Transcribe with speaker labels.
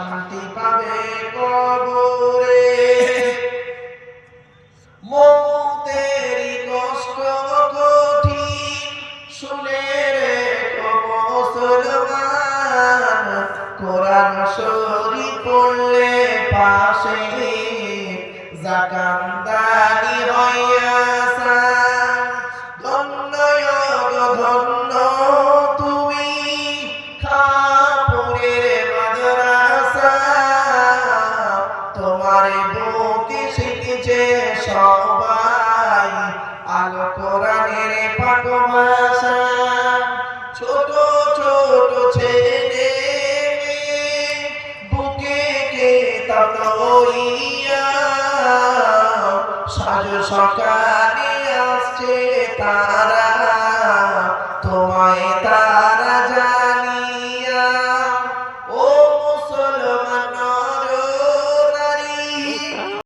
Speaker 1: শান্তি পাবে কবরে। মৌতেরি কষ্ট কঠিন শুনে রেখো মুসলমান, কোরআন শরীফ পড়লে পাশে জাকান্দারি হইয়া সান। ধন্য ধন্য তুমি খাপুরের মাদ্রাসা, তোমার বুকে শিখেছে সবাই আল কোরআনের পাক ভাষা। ছোট ছোট ছেলে বুকে কিতাব লইয়া সাজ সকালে আসছে তারা